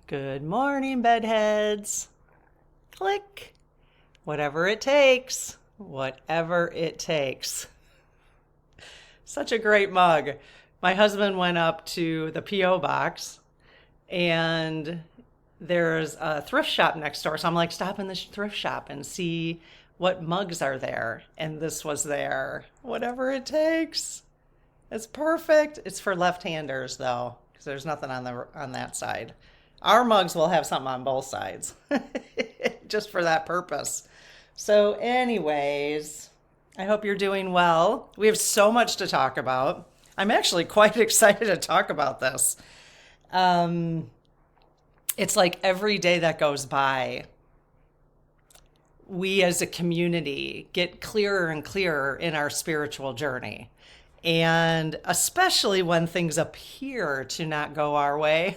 Good morning, bedheads. Click. Whatever it takes. Whatever it takes. Such a great mug. My husband went up to the P.O. box and there's a thrift shop next door. So I'm like, stop in the thrift shop and see what mugs are there. And this was there. Whatever it takes. It's perfect. It's for left-handers though, because there's nothing on that side. Our mugs will have something on both sides, just for that purpose. So, anyways, I hope you're doing well. We have so much to talk about. I'm actually quite excited to talk about this. It's like every day that goes by, we as a community get clearer and clearer in our spiritual journey. And especially when things appear to not go our way.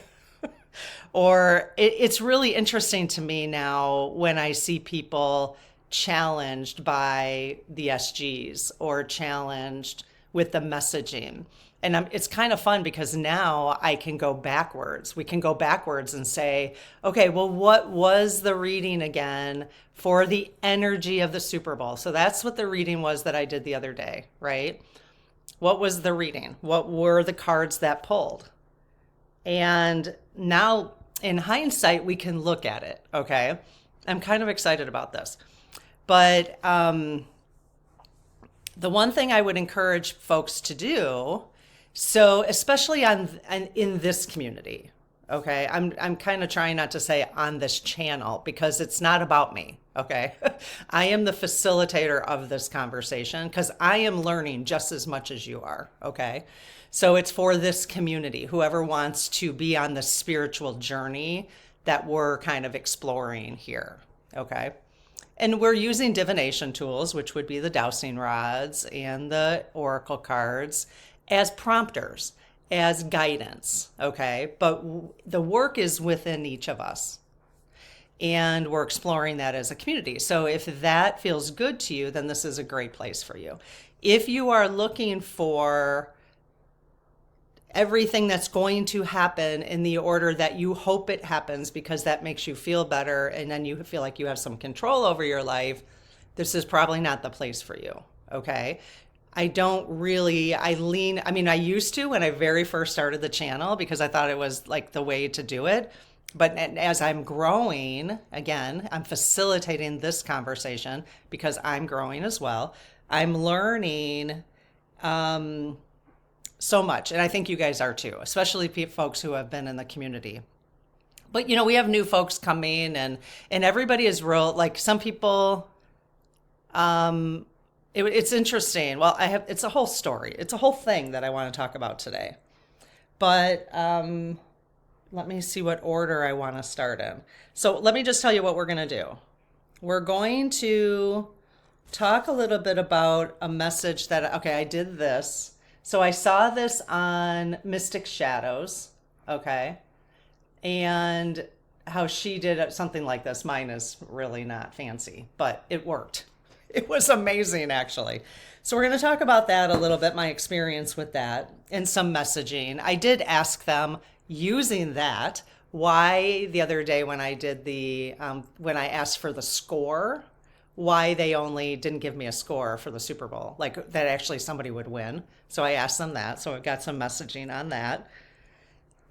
Or it's really interesting to me now when I see people challenged by the SGs or challenged with the messaging. And it's kind of fun because now I can go backwards. We can go backwards and say, okay, well, what was the reading again for the energy of the Super Bowl? So that's what the reading was that I did the other day, right? What was the reading? What were the cards that pulled? And now in hindsight, we can look at it, okay? I'm kind of excited about this. But the one thing I would encourage folks to do, so especially in this community, okay? I'm kind of trying not to say on this channel because it's not about me, okay? I am the facilitator of this conversation because I am learning just as much as you are, okay? So it's for this community, whoever wants to be on the spiritual journey that we're kind of exploring here, okay? And we're using divination tools, which would be the dowsing rods and the oracle cards, as prompters, as guidance, okay? But the work is within each of us. And we're exploring that as a community. So if that feels good to you, then this is a great place for you. If you are looking for everything that's going to happen in the order that you hope it happens because that makes you feel better and then you feel like you have some control over your life, this is probably not the place for you, okay? I used to when I very first started the channel because I thought it was like the way to do it. But as I'm growing, again, I'm facilitating this conversation because I'm growing as well. I'm learning so much. And I think you guys are too, especially folks who have been in the community. But, we have new folks coming and everybody is real, like some people, it's interesting. Well, it's a whole story. It's a whole thing that I want to talk about today. But let me see what order I want to start in. So let me just tell you what we're going to do. We're going to talk a little bit about a message that, okay, I did this. So I saw this on Mystic Shadows, okay, and how she did something like this. Mine is really not fancy, but it worked. It was amazing, actually. So we're going to talk about that a little bit, my experience with that, and some messaging. I did ask them using that why the other day when I did when I asked for the score, why they only didn't give me a score for the Super Bowl, like that actually somebody would win. So I asked them that. So I've got some messaging on that.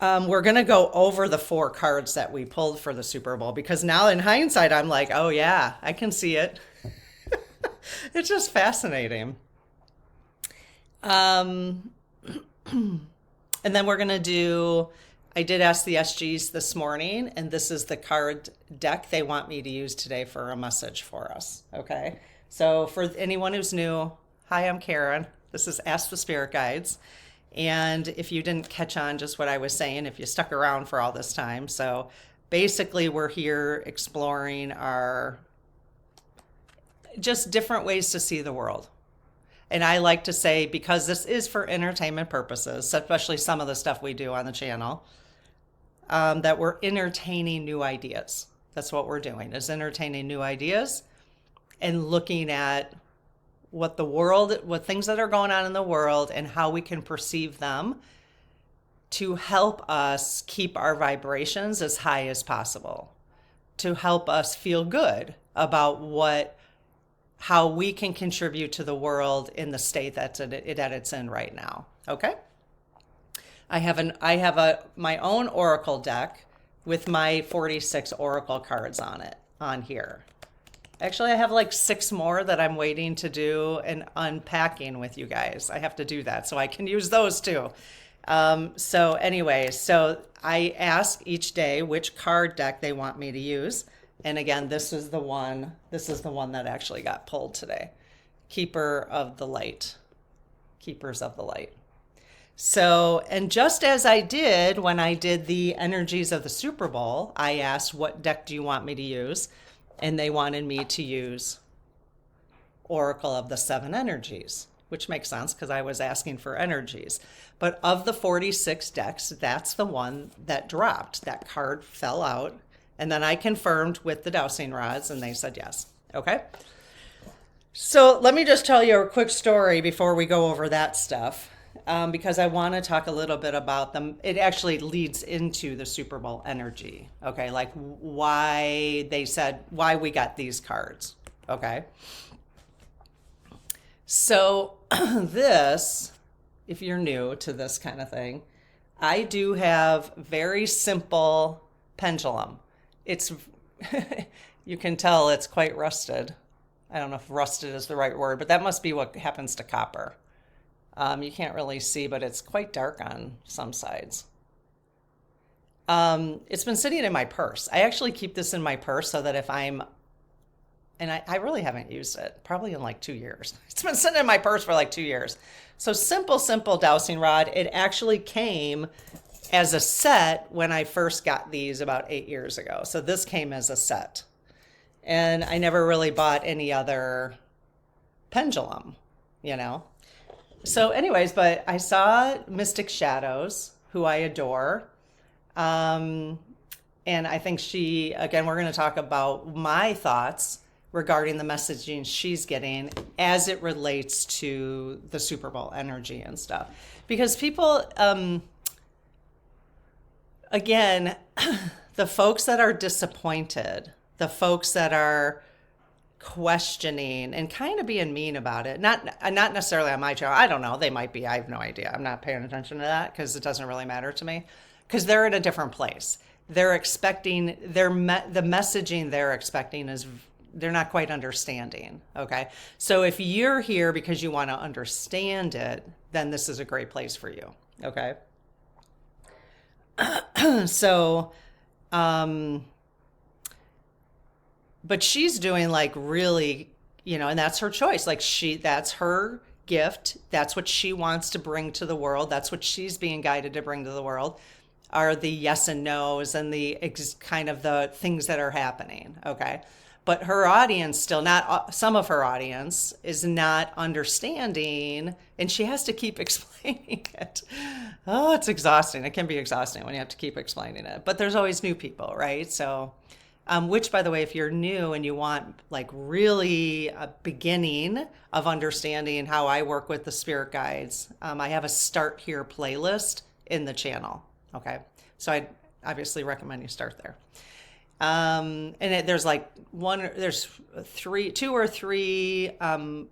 We're going to go over the 4 cards that we pulled for the Super Bowl because now in hindsight, I'm like, oh yeah, I can see it. It's just fascinating. And then we're going to I did ask the SGs this morning, and this is the card deck they want me to use today for a message for us, okay? So for anyone who's new, hi, I'm Karen. This is Ask the Spirit Guides. And if you didn't catch on just what I was saying, if you stuck around for all this time, so basically we're here exploring our just different ways to see the world. And I like to say, because this is for entertainment purposes, especially some of the stuff we do on the channel, that we're entertaining new ideas. That's what we're doing, is entertaining new ideas and looking at what things that are going on in the world and how we can perceive them to help us keep our vibrations as high as possible, to help us feel good about how we can contribute to the world in the state that it's in right now. Okay? I have my own oracle deck with my 46 oracle cards on here. Actually, I have like 6 more that I'm waiting to do an unpacking with you guys. I have to do that so I can use those too. So I ask each day which card deck they want me to use. And again, this is the one that actually got pulled today. Keeper of the Light. Keepers of the Light. So, and just as I did when I did the energies of the Super Bowl, I asked, what deck do you want me to use? And they wanted me to use Oracle of the 7 Energies, which makes sense because I was asking for energies. But of the 46 decks, that's the one that dropped. That card fell out. And then I confirmed with the dowsing rods and they said yes. Okay. So let me just tell you a quick story before we go over that stuff. Because I want to talk a little bit about them. It actually leads into the Super Bowl energy. Okay. Like why we got these cards. Okay. So this, if you're new to this kind of thing, I do have very simple pendulum. It's, you can tell it's quite rusted. I don't know if rusted is the right word, but that must be what happens to copper. You can't really see, but it's quite dark on some sides. It's been sitting in my purse. I actually keep this in my purse so that if and I really haven't used it, probably in like 2 years. It's been sitting in my purse for like 2 years. So simple dowsing rod. It actually came as a set when I first got these about 8 years ago. So this came as a set. And I never really bought any other pendulum, you know. So anyways, but I saw Mystic Shadows, who I adore. And I think again, we're going to talk about my thoughts regarding the messaging she's getting as it relates to the Super Bowl energy and stuff. Because people, again, the folks that are disappointed, the folks that are questioning and kind of being mean about it, not necessarily on my channel. I don't know. They might be. I have no idea. I'm not paying attention to that because it doesn't really matter to me because they're in a different place. They're expecting the messaging they're expecting is they're not quite understanding. Okay. So if you're here because you want to understand it, then this is a great place for you. Okay. So, but she's doing like really, and that's her choice. Like that's her gift. That's what she wants to bring to the world. That's what she's being guided to bring to the world are the yes and no's and the kind of the things that are happening. Okay. But her audience some of her audience is not understanding and she has to keep explaining it. Oh, it's exhausting. It can be exhausting when you have to keep explaining it, but there's always new people, right? So, which by the way, if you're new and you want like really a beginning of understanding how I work with the spirit guides, I have a Start Here playlist in the channel. Okay. So I obviously recommend you start there. There's like two or three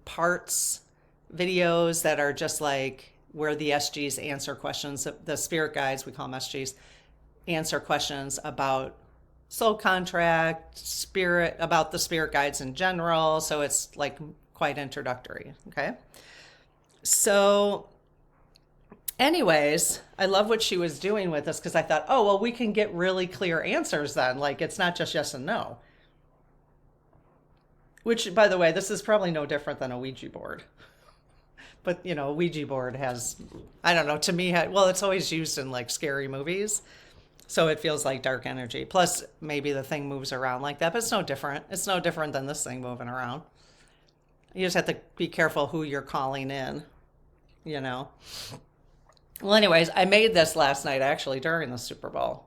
parts videos that are just like where the SGs answer questions. The spirit guides, we call them SGs, answer questions about soul contract, about the spirit guides in general. So it's like quite introductory. Okay. So anyways, I love what she was doing with this because I thought, oh, well, we can get really clear answers then. Like, it's not just yes and no. Which, by the way, this is probably no different than a Ouija board. But, a Ouija board has, I don't know, to me, it's always used in like scary movies. So it feels like dark energy. Plus, maybe the thing moves around like that, but it's no different. It's no different than this thing moving around. You just have to be careful who you're calling in, Well, anyways, I made this last night actually during the Super Bowl.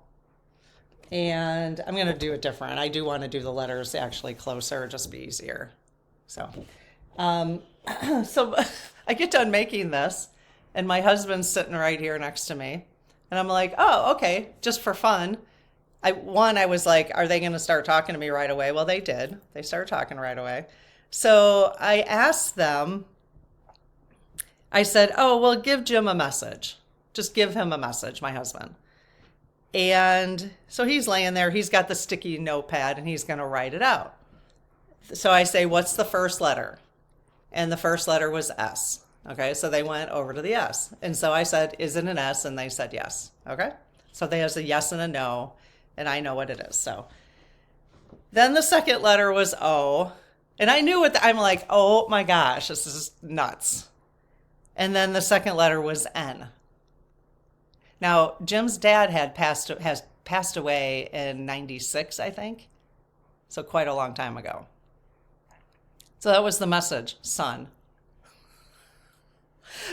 And I'm going to do it different. I do want to do the letters actually closer, just be easier. So, so I get done making this and my husband's sitting right here next to me. And I'm like, oh, okay, just for fun. I was like, are they going to start talking to me right away? Well, they did. They started talking right away. So I asked them, I said, oh, well, give Jim a message. Just give him a message, my husband. And so he's laying there, he's got the sticky notepad and he's going to write it out. So I say, what's the first letter? And the first letter was S. Okay, so they went over to the S. And so I said, is it an S? And they said yes. Okay, so there's a yes and a no, and I know what it is. So then the second letter was O. And I knew it. I'm like, oh my gosh, this is nuts. And then the second letter was N. Now, Jim's dad has passed away in 96, I think. So quite a long time ago. So that was the message, son.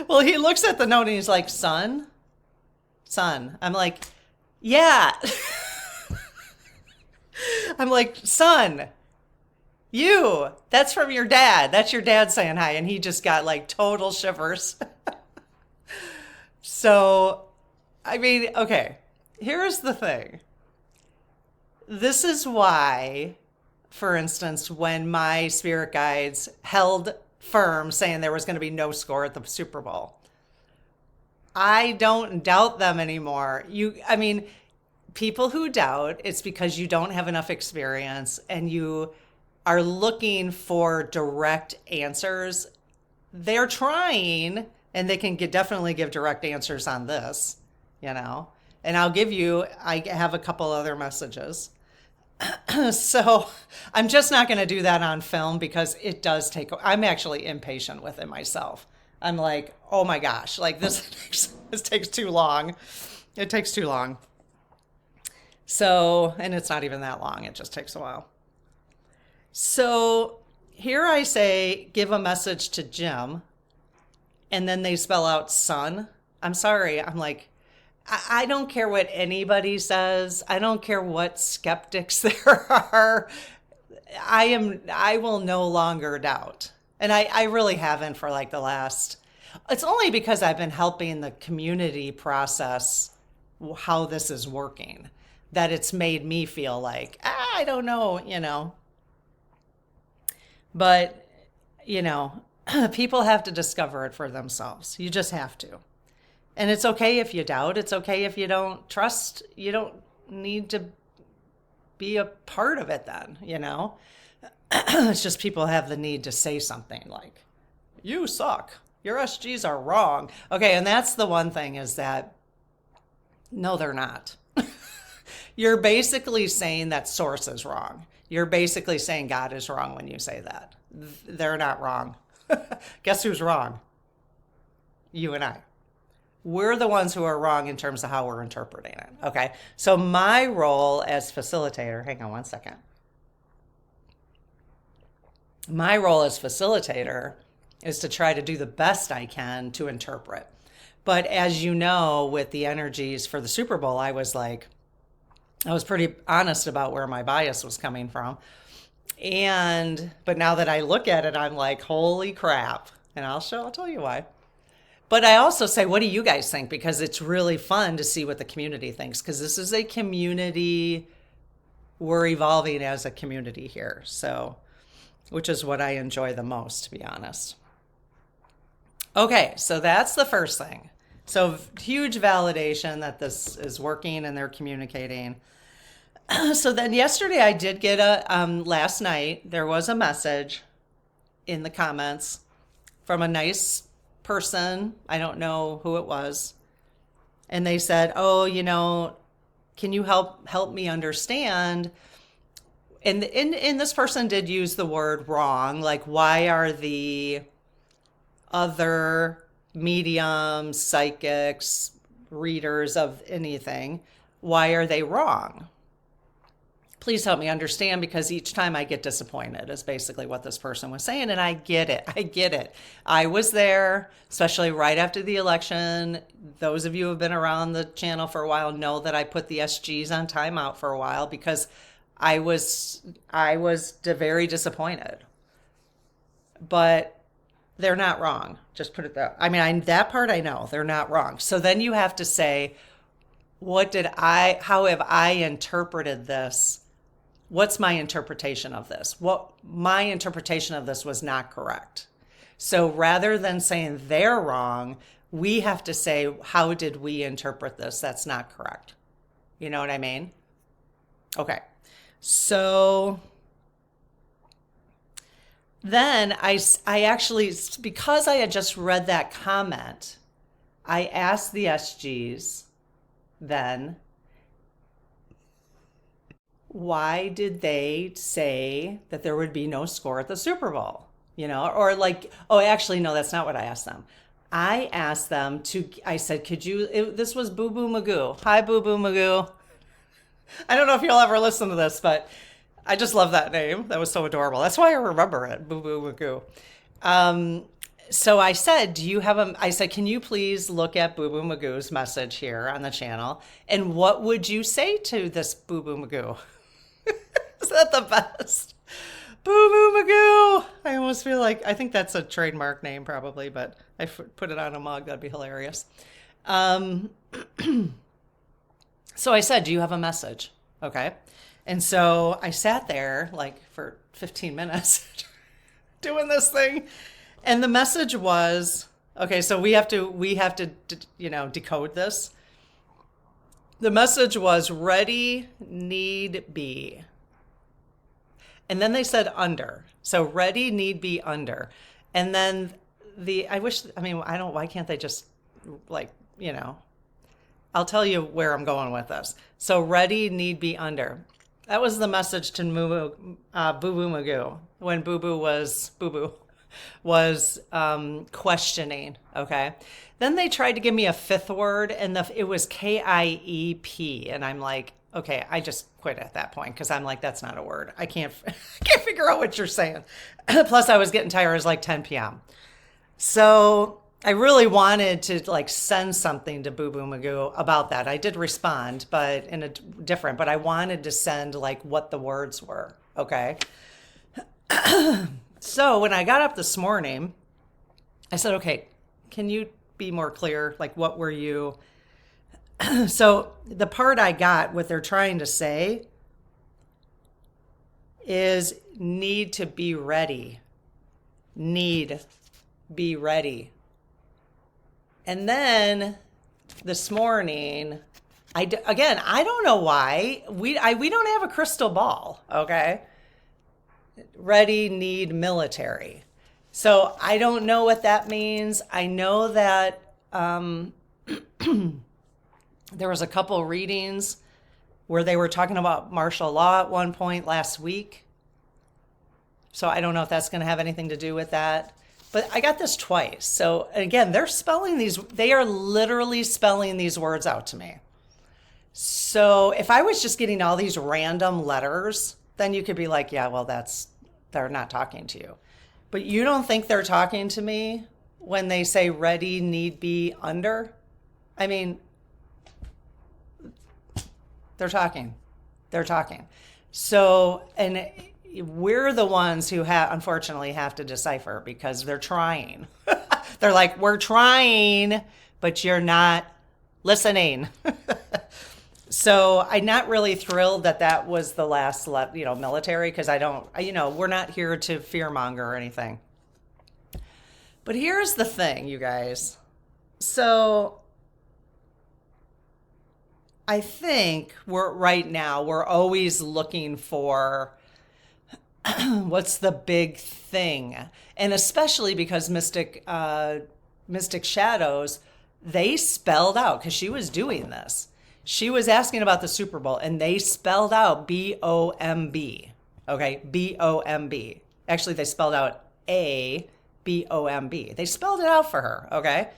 Well, he looks at the note and he's like, son? Son. I'm like, yeah. I'm like, son, you, that's from your dad. That's your dad saying hi. And he just got like total shivers. So, I mean, okay, here's the thing. This is why, for instance, when my spirit guides held firm saying there was going to be no score at the Super Bowl, I don't doubt them anymore. I mean, people who doubt, it's because you don't have enough experience and you are looking for direct answers. They're trying, and they can definitely give direct answers on this, you know. And I have a couple other messages. So I'm just not going to do that on film because it does I'm actually impatient with it myself. I'm like, oh my gosh, like this takes too long. It takes too long. So, and it's not even that long. It just takes a while. So here I say, give a message to Jim, and then they spell out son. I'm sorry. I'm like, I don't care what anybody says. I don't care what skeptics there are. I will no longer doubt. And I really haven't for like it's only because I've been helping the community process how this is working that it's made me feel like, I don't know, you know. But, you know, people have to discover it for themselves. You just have to. And it's okay if you doubt. It's okay if you don't trust. You don't need to be a part of it then, you know. It's just people have the need to say something like, you suck. Your SGs are wrong. Okay, and that's the one thing is that, no, they're not. You're basically saying that source is wrong. You're basically saying God is wrong when you say that. They're not wrong. Guess who's wrong? You and I. We're the ones who are wrong in terms of how we're interpreting it. Okay, so my role as facilitator, hang on one second. My role as facilitator is to try to do the best I can to interpret. But as you know, with the energies for the Super Bowl, I was pretty honest about where my bias was coming from. But now that I look at it, I'm like, holy crap. And I'll tell you why. But I also say, what do you guys think? Because it's really fun to see what the community thinks. Because this is a community, we're evolving as a community here. So, which is what I enjoy the most, to be honest. Okay, so that's the first thing. So huge validation that this is working and they're communicating. So then yesterday I did get last night, there was a message in the comments from a nice person. I don't know who it was. And they said, oh, you know, can you help me understand? And this person did use the word wrong. Like, why are the other mediums, psychics, readers of anything, why are they wrong? Please help me understand, because each time I get disappointed is basically what this person was saying. And I get it. I was there, especially right after the election. Those of you who have been around the channel for a while know that I put the SGs on timeout for a while because I was very disappointed. But they're not wrong. Just put it there. I mean, that part I know. They're not wrong. So then you have to say, how have I interpreted this? What's my interpretation of this? What my interpretation of this was not correct. So rather than saying they're wrong, we have to say, how did we interpret this? That's not correct. You know what I mean? Okay. So then I actually, because I had just read that comment, I asked the SGs then, why did they say that there would be no score at the Super Bowl? Or like, oh, actually, no, that's not what I asked them. I asked them I said, this was Boo Boo Magoo. Hi, Boo Boo Magoo. I don't know if you'll ever listen to this, but I just love that name. That was so adorable. That's why I remember it, Boo Boo Magoo. So I said, I said, can you please look at Boo Boo Magoo's message here on the channel? And what would you say to this Boo Boo Magoo? Is that the best? Boo Boo Magoo. I almost feel like, I think that's a trademark name probably, but I put it on a mug. That'd be hilarious. So I said, do you have a message? Okay. And so I sat there like for 15 minutes doing this thing. And the message was, okay, so we have to, decode this. The message was ready, need, be. And then they said under. So ready, need, be, under. And then why can't they just I'll tell you where I'm going with this. So ready, need, be, under. That was the message to Boo Boo Magoo when Boo Boo was questioning. Okay. Then they tried to give me a fifth word, and it was KIEP, and I'm like, okay, I just quit at that point because I'm like, that's not a word. I can't figure out what you're saying. Plus, I was getting tired. It was like 10 p.m. So I really wanted to send something to Boo Boo Magoo about that. I did respond, but but I wanted to send what the words were. Okay. So when I got up this morning, I said, okay, can you be more clear? What were you? So the part I got, what they're trying to say is need to be ready. Need, be ready. And then this morning, I don't know why. We don't have a crystal ball, okay? Ready, need, military. So I don't know what that means. I know that there was a couple readings where they were talking about martial law at one point last week. So I don't know if that's going to have anything to do with that. But I got this twice. So again, they are literally spelling these words out to me. So if I was just getting all these random letters, then you could be like, yeah, well, they're not talking to you. But you don't think they're talking to me when they say ready, need, be, under? I mean, they're talking. They're talking. So, and we're the ones who unfortunately have to decipher because they're trying. They're like, we're trying, but you're not listening. So I'm not really thrilled that was the last, military, because we're not here to fearmonger or anything. But here's the thing, you guys. So I think right now we're always looking for what's the big thing, and especially because Mystic Shadows, they spelled out, because she was doing this. She was asking about the Super Bowl, and they spelled out B-O-M-B. Okay, B-O-M-B. Actually, they spelled out A-B-O-M-B. They spelled it out for her, okay?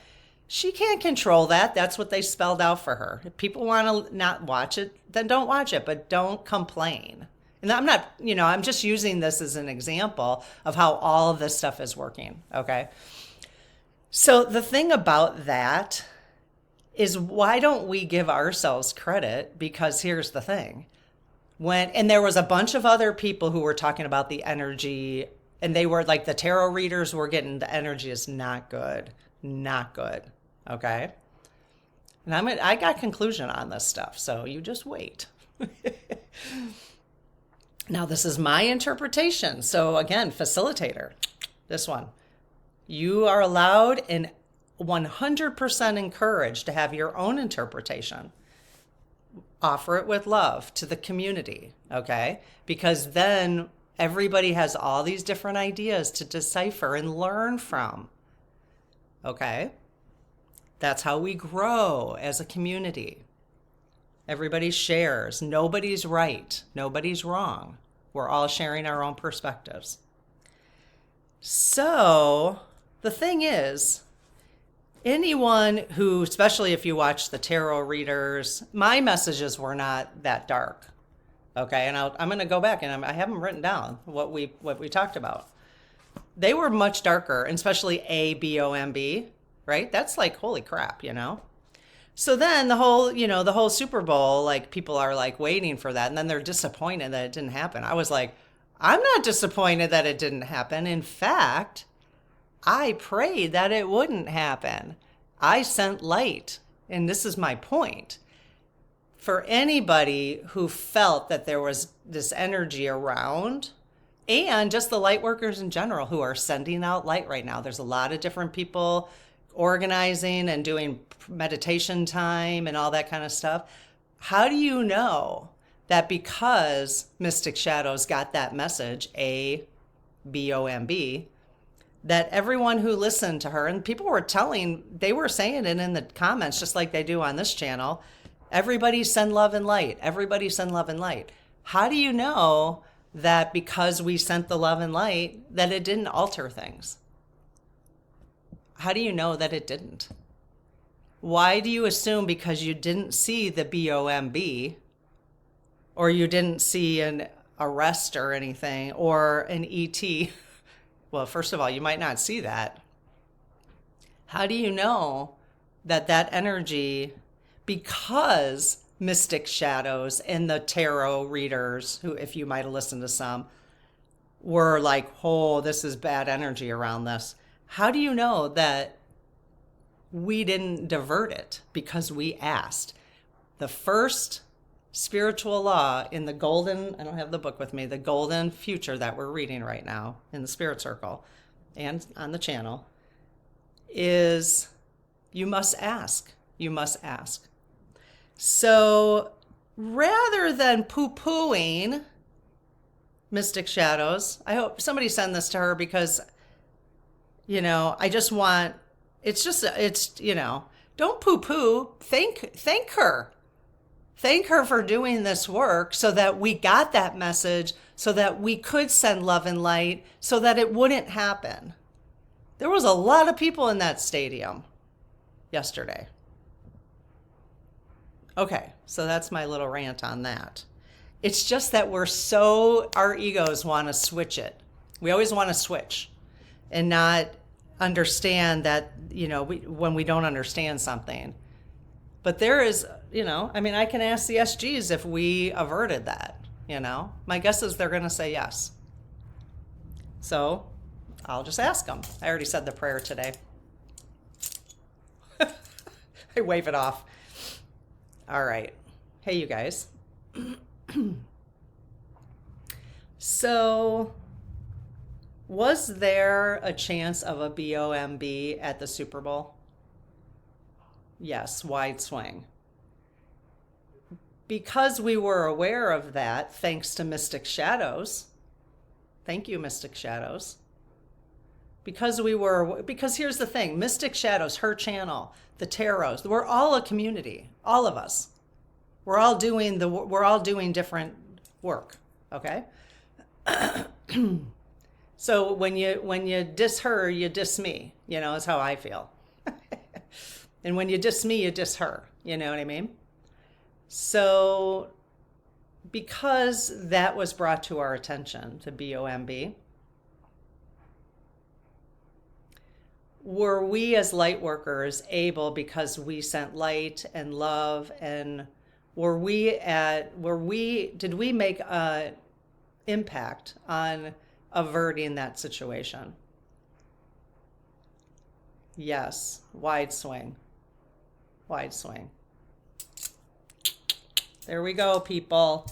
She can't control that. That's what they spelled out for her. If people want to not watch it, then don't watch it, but don't complain. And I'm not, I'm just using this as an example of how all of this stuff is working, okay? So the thing about that is, why don't we give ourselves credit? Because here's the thing. And there was a bunch of other people who were talking about the energy, and they were like, the tarot readers were getting, the energy is not good. Not good. Okay. And I got conclusion on this stuff, so you just wait. Now, this is my interpretation. So again, facilitator, this one. You are allowed and 100% encouraged to have your own interpretation. Offer it with love to the community, okay? Because then everybody has all these different ideas to decipher and learn from, okay? That's how we grow as a community. Everybody shares. Nobody's right. Nobody's wrong. We're all sharing our own perspectives. So the thing is, anyone who, especially if you watch the tarot readers, my messages were not that dark. Okay, and I'm going to go back and I have them written down what we talked about. They were much darker, and especially ABOMB, right? That's like holy crap, you know. So then the whole Super Bowl, like people are like waiting for that, and then they're disappointed that it didn't happen. I was like, I'm not disappointed that it didn't happen. In fact, I prayed that it wouldn't happen. I sent light, and this is my point. For anybody who felt that there was this energy around, and just the light workers in general who are sending out light right now. There's a lot of different people organizing and doing meditation time and all that kind of stuff. How do you know that because Mystic Shadows got that message, ABOMB, that everyone who listened to her, and people were they were saying it in the comments just like they do on this channel, everybody send love and light. Everybody send love and light. How do you know that because we sent the love and light, that it didn't alter things? How do you know that it didn't? Why do you assume because you didn't see the BOMB, or you didn't see an arrest or anything, or an ET? Well, first of all, you might not see that. How do you know that that energy, because Mystic Shadows and the tarot readers, who, if you might have listened to some, were like, oh, this is bad energy around this. How do you know that we didn't divert it because we asked? The first spiritual law in the golden, I don't have the book with me, the golden future that we're reading right now in the Spirit Circle and on the channel, is you must ask. You must ask. So rather than poo-pooing Mystic Shadows, I hope somebody send this to her, because I just want, don't poo-poo, thank her. Thank her for doing this work so that we got that message, so that we could send love and light, so that it wouldn't happen. There was a lot of people in that stadium yesterday. Okay, so that's my little rant on that. It's just that our egos want to switch it. We always want to switch and not understand that, when we don't understand something. But there is, I can ask the SGs if we averted that, My guess is they're going to say yes. So I'll just ask them. I already said the prayer today. I wave it off. All right. Hey, you guys. So, was there a chance of a BOMB at the Super Bowl? Yes, wide swing. Because we were aware of that, thanks to Mystic Shadows. Thank you, Mystic Shadows. Because here's the thing, Mystic Shadows, her channel, the tarots, we're all a community, all of us. We're all doing different work, okay? So when you diss her, you diss me, is how I feel. And when you diss me, you diss her, you know what I mean? So because that was brought to our attention, to BOMB, were we as light workers able, because we sent light and love, and did we make an impact on averting that situation? Yes, wide swing. wide swing. There we go, people.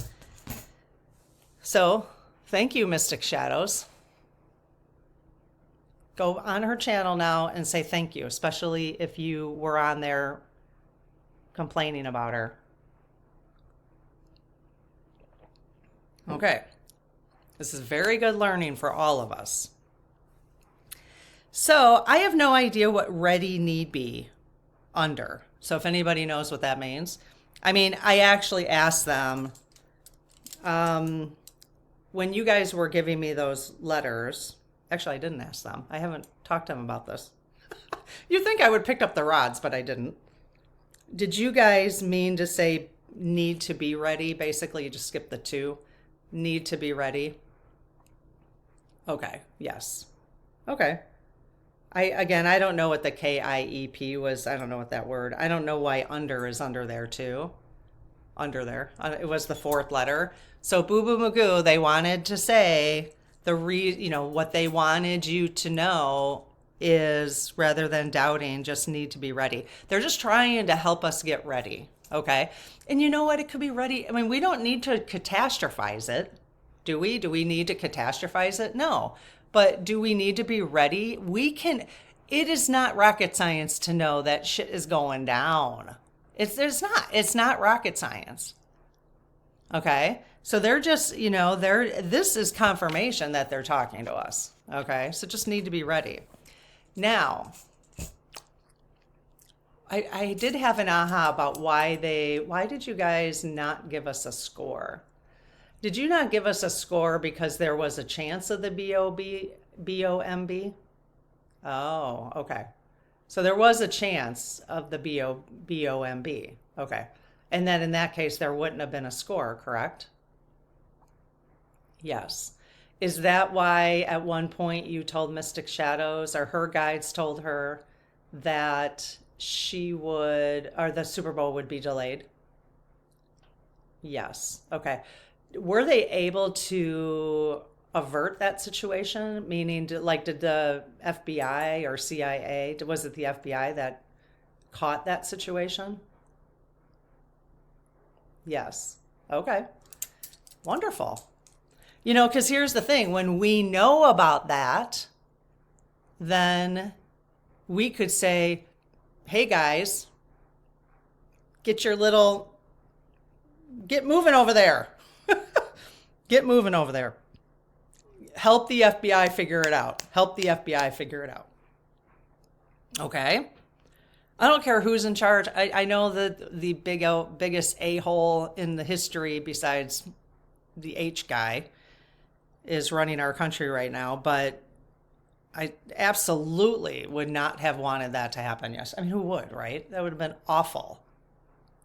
So thank you, Mystic Shadows. Go on her channel now and say thank you, especially if you were on there complaining about her. Okay. This is very good learning for all of us. So I have no idea what ready, need be, under. So if anybody knows what that means. I mean, I actually asked them, when you guys were giving me those letters, actually I didn't ask them. I haven't talked to them about this. You'd think I would pick up the rods, but I didn't. Did you guys mean to say need to be ready? Basically, you just skip the two. Need to be ready. Okay, yes. Okay. I don't know what the KIEP was. I don't know what that word. I don't know why under is under there too. Under there. It was the fourth letter. So Boo Boo Magoo, they wanted to say what they wanted you to know is, rather than doubting, just need to be ready. They're just trying to help us get ready. Okay. And you know what? It could be ready. I mean, we don't need to catastrophize it. Do we? Do we need to catastrophize it? No. But do we need to be ready? We can. It is not rocket science to know that shit is going down. It's not rocket science. Okay? So they're just, this is confirmation that they're talking to us. Okay? So just need to be ready. Now, I did have an aha about why did you guys not give us a score? Did you not give us a score because there was a chance of the BOMB? Oh, okay. So there was a chance of the BOMB. Okay. And then in that case, there wouldn't have been a score, correct? Yes. Is that why at one point you told Mystic Shadows, or her guides told her, that the Super Bowl would be delayed? Yes. Okay. Were they able to avert that situation? Meaning, did the FBI or CIA, was it the FBI that caught that situation? Yes. Okay. Wonderful. Because here's the thing. When we know about that, then we could say, hey guys, get moving over there. Get moving over there. Help the FBI figure it out. Okay. I don't care who's in charge. I know that the biggest a-hole in the history besides the H guy is running our country right now, but I absolutely would not have wanted that to happen. Yes. I mean, who would, right? That would have been awful.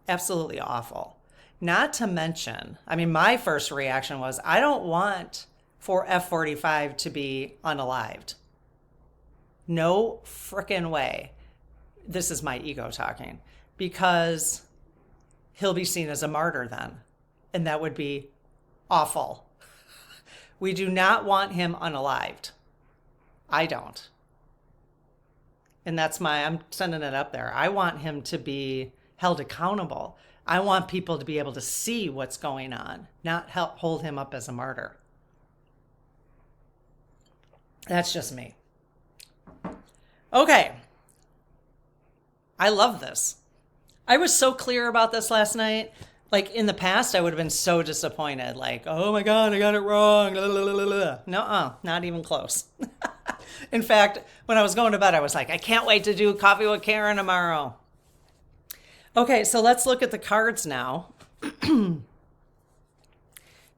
Absolutely awful. Not to mention, I mean, my first reaction was, I don't want for F-45 to be unalived. No frickin' way. This is my ego talking, because he'll be seen as a martyr then, and that would be awful. We do not want him unalived. I don't. And I'm sending it up there. I want him to be held accountable. I want people to be able to see what's going on, not hold him up as a martyr. That's just me. Okay. I love this. I was so clear about this last night. Like in the past, I would have been so disappointed. Like, oh my God, I got it wrong. Nuh-uh, not even close. In fact, when I was going to bed, I was like, I can't wait to do Coffee with Karen tomorrow. Okay, so let's look at the cards now.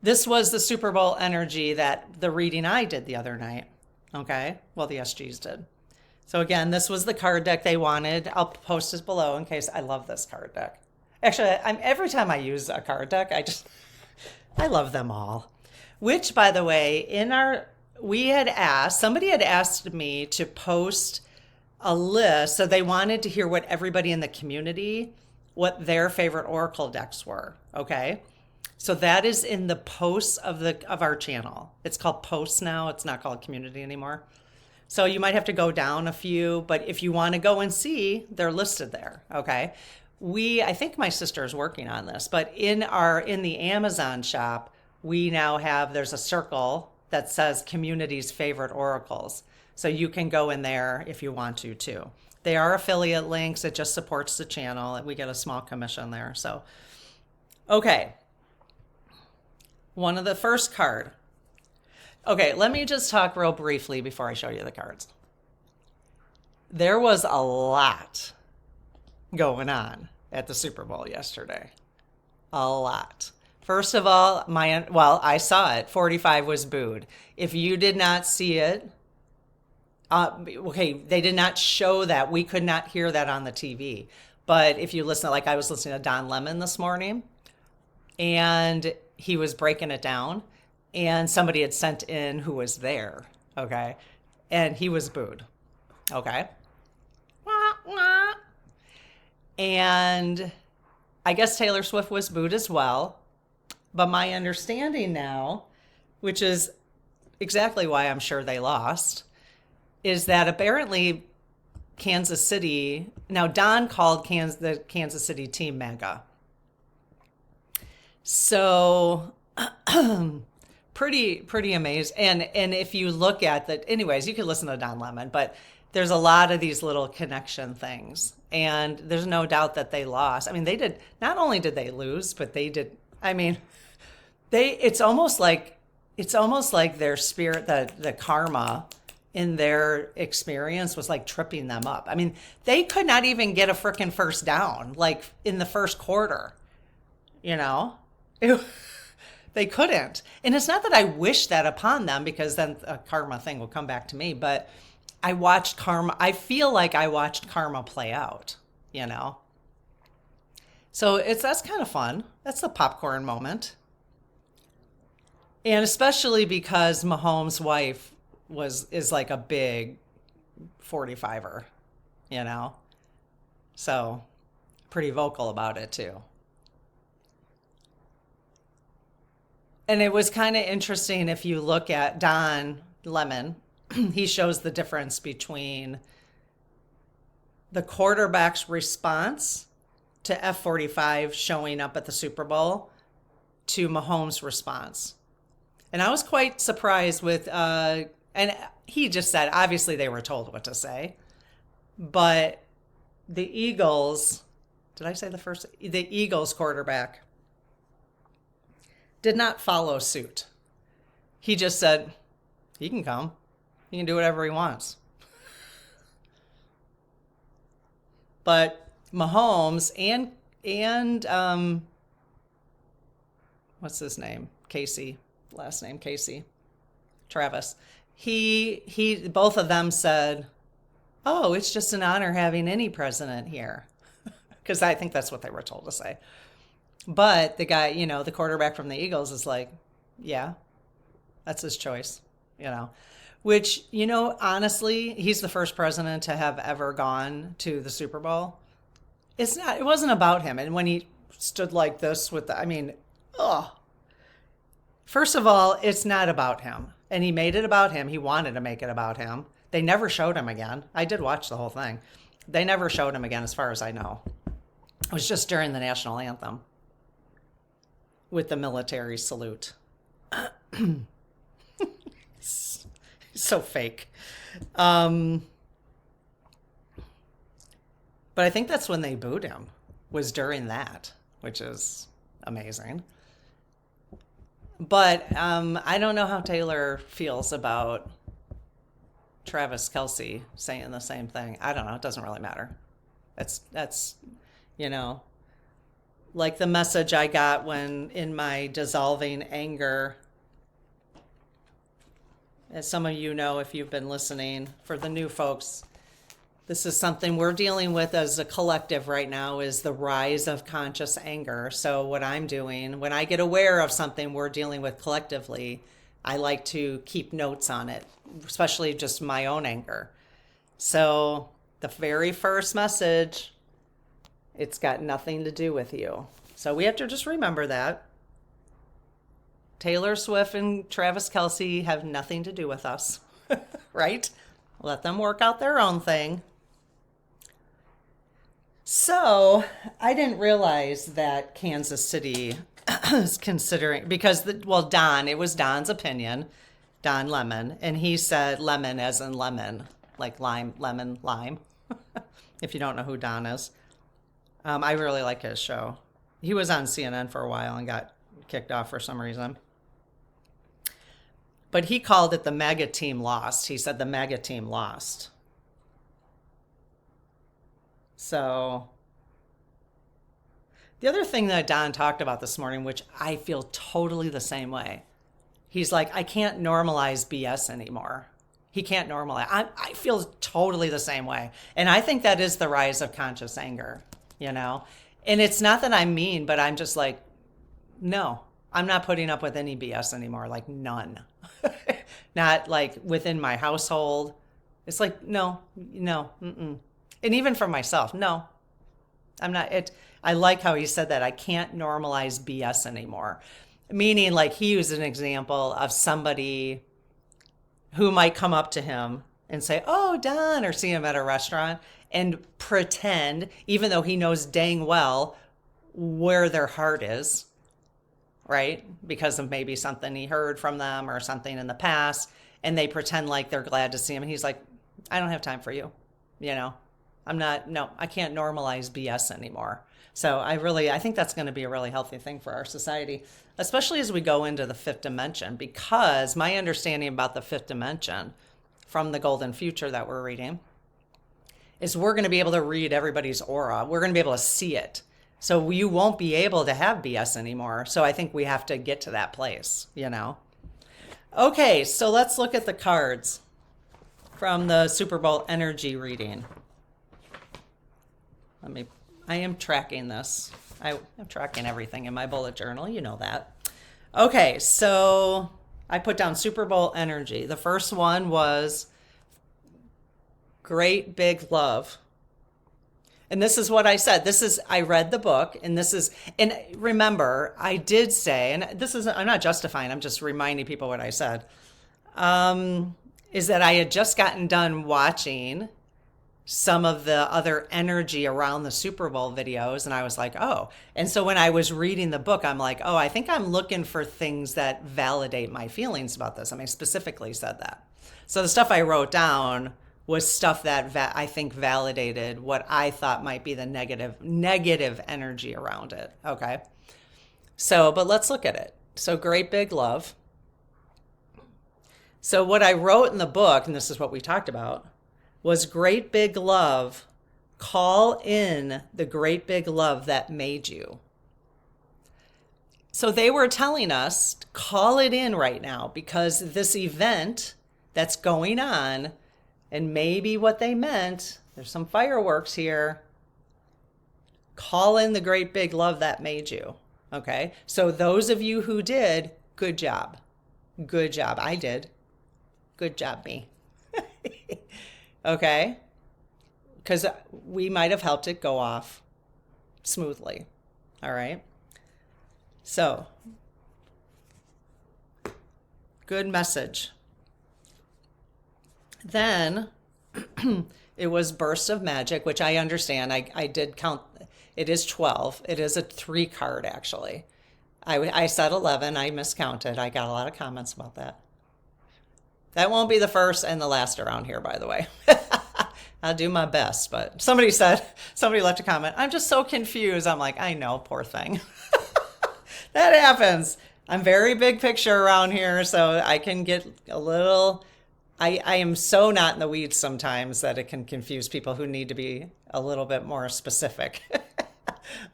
This was the Super Bowl energy that the reading I did the other night. Okay, well, the SGs did. So again, this was the card deck they wanted. I'll post this below in case. I love this card deck. Actually, every time I use a card deck, I love them all. Which, by the way, somebody had asked me to post a list. So they wanted to hear what everybody in the community, what their favorite oracle decks were. Okay. So that is in the posts of our channel. It's called posts now. It's not called community anymore. So you might have to go down a few, but if you want to go and see, they're listed there. Okay. I think my sister is working on this, but in the Amazon shop, we now have, there's a circle that says community's favorite oracles. So you can go in there if you want to too. They are affiliate links. It just supports the channel. We get a small commission there. So, okay. One of the first card. Okay, let me just talk real briefly before I show you the cards. There was a lot going on at the Super Bowl yesterday. A lot. First of all, I saw it. 45 was booed. If you did not see it, okay, they did not show that. We could not hear that on the TV. But if you listen, like I was listening to Don Lemon this morning, and he was breaking it down, and somebody had sent in who was there, okay? And he was booed, okay? Wah, wah. And I guess Taylor Swift was booed as well. But my understanding now, which is exactly why I'm sure they lost, is that apparently Kansas City, now Don called the Kansas City team mega. So pretty amazing. And if you look at that, anyways, you can listen to Don Lemon, but there's a lot of these little connection things. And there's no doubt that they lost. I mean, not only did they lose, but they did, I mean, it's almost like their spirit, the karma in their experience was like tripping them up. I mean, they could not even get a freaking first down, like in the first quarter, you know? They couldn't. And it's not that I wish that upon them, because then a karma thing will come back to me, but I feel like I watched karma play out, you know? So that's kind of fun. That's the popcorn moment. And especially because Mahomes' wife is like a big 45er, you know? So pretty vocal about it too. And it was kind of interesting if you look at Don Lemon, he shows the difference between the quarterback's response to F45 showing up at the Super Bowl to Mahomes' response. And I was quite surprised with, and he just said, obviously they were told what to say, but the Eagles, the Eagles quarterback did not follow suit. He just said, he can come. He can do whatever he wants. But Mahomes and what's his name? Casey, last name Casey, Travis. He both of them said, "Oh, it's just an honor having any president here," because I think that's what they were told to say. But the guy, you know, the quarterback from the Eagles is like, "Yeah, that's his choice," you know. Which, you know, honestly, he's the first president to have ever gone to the Super Bowl. It wasn't about him. And when he stood like this first of all, it's not about him. And he made it about him. He wanted to make it about him. They never showed him again. I did watch the whole thing. They never showed him again, as far as I know. It was just during the national anthem with the military salute. So fake. But I think that's when they booed him, was during that, which is amazing. But I don't know how Taylor feels about Travis Kelce saying the same thing. I don't know. It doesn't really matter. That's you know, like the message I got when in my dissolving anger. As some of you know, if you've been listening, for the new folks, this is something we're dealing with as a collective right now, is the rise of conscious anger. So what I'm doing, when I get aware of something we're dealing with collectively, I like to keep notes on it, especially just my own anger. So the very first message, it's got nothing to do with you. So we have to just remember that. Taylor Swift and Travis Kelce have nothing to do with us, right? Let them work out their own thing. So I didn't realize that Kansas City is considering, because Don, it was Don's opinion, Don Lemon, and he said lemon as in lemon, like lime, lemon, lime. If you don't know who Don is, I really like his show. He was on CNN for a while and got kicked off for some reason. But he called it the mega team lost. He said the mega team lost. So the other thing that Don talked about this morning, which I feel totally the same way, he's like, I can't normalize BS anymore. He can't normalize. I feel totally the same way. And I think that is the rise of conscious anger, you know? And it's not that I'm mean, but I'm just like, no, I'm not putting up with any BS anymore. Like none. Not like within my household. It's like, no, no, mm-mm. And even for myself, no, I'm not. I like how he said that. I can't normalize BS anymore. Meaning, like, he used an example of somebody who might come up to him and say, oh, Don, or see him at a restaurant and pretend, even though he knows dang well where their heart is, right? Because of maybe something he heard from them or something in the past, and they pretend like they're glad to see him. And he's like, I don't have time for you, you know? No, I can't normalize BS anymore. So I think that's going to be a really healthy thing for our society, especially as we go into the fifth dimension, because my understanding about the fifth dimension from the Golden Future that we're reading is we're going to be able to read everybody's aura. We're going to be able to see it. So you won't be able to have BS anymore. So I think we have to get to that place, you know? Okay, so let's look at the cards from the Super Bowl energy reading. I am tracking this. I'm tracking everything in my bullet journal. You know that. Okay, so I put down Super Bowl energy. The first one was great big love. And this is what I said. I read the book, and remember, I did say, and I'm not justifying, I'm just reminding people what I said, is that I had just gotten done watching some of the other energy around the Super Bowl videos. And I was like, oh. And so when I was reading the book, I'm like, oh, I think I'm looking for things that validate my feelings about this. I mean, I specifically said that. So the stuff I wrote down was stuff that I think validated what I thought might be the negative energy around it. Okay. So, but let's look at it. So great big love. So what I wrote in the book, and this is what we talked about, was great big love. Call in the great big love that made you. So they were telling us, call it in right now, because this event that's going on, and maybe what they meant, there's some fireworks here, call in the great big love that made you. Okay. So those of you who did, good job. Good job. I did. Good job, me. Okay? Because we might have helped it go off smoothly. All right? So, good message. Then, it was bursts of magic, which I understand. I did count. It is 12. It is a 3 card, actually. I said 11. I miscounted. I got a lot of comments about that. That won't be the first and the last around here, by the way. I'll do my best, but somebody left a comment, I'm just so confused. I'm like, I know, poor thing. That happens. I'm very big picture around here, so I can get a little, I am so not in the weeds sometimes that it can confuse people who need to be a little bit more specific.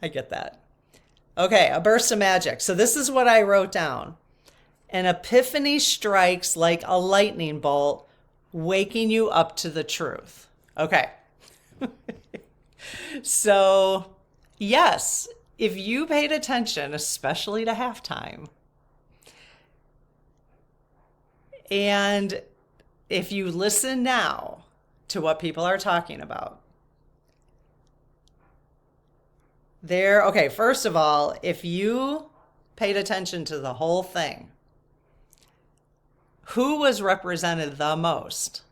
I get that. Okay, a burst of magic. So this is what I wrote down. An epiphany strikes like a lightning bolt, waking you up to the truth. Okay. So, yes, if you paid attention, especially to halftime, and if you listen now to what people are talking about, okay, first of all, if you paid attention to the whole thing, who was represented the most?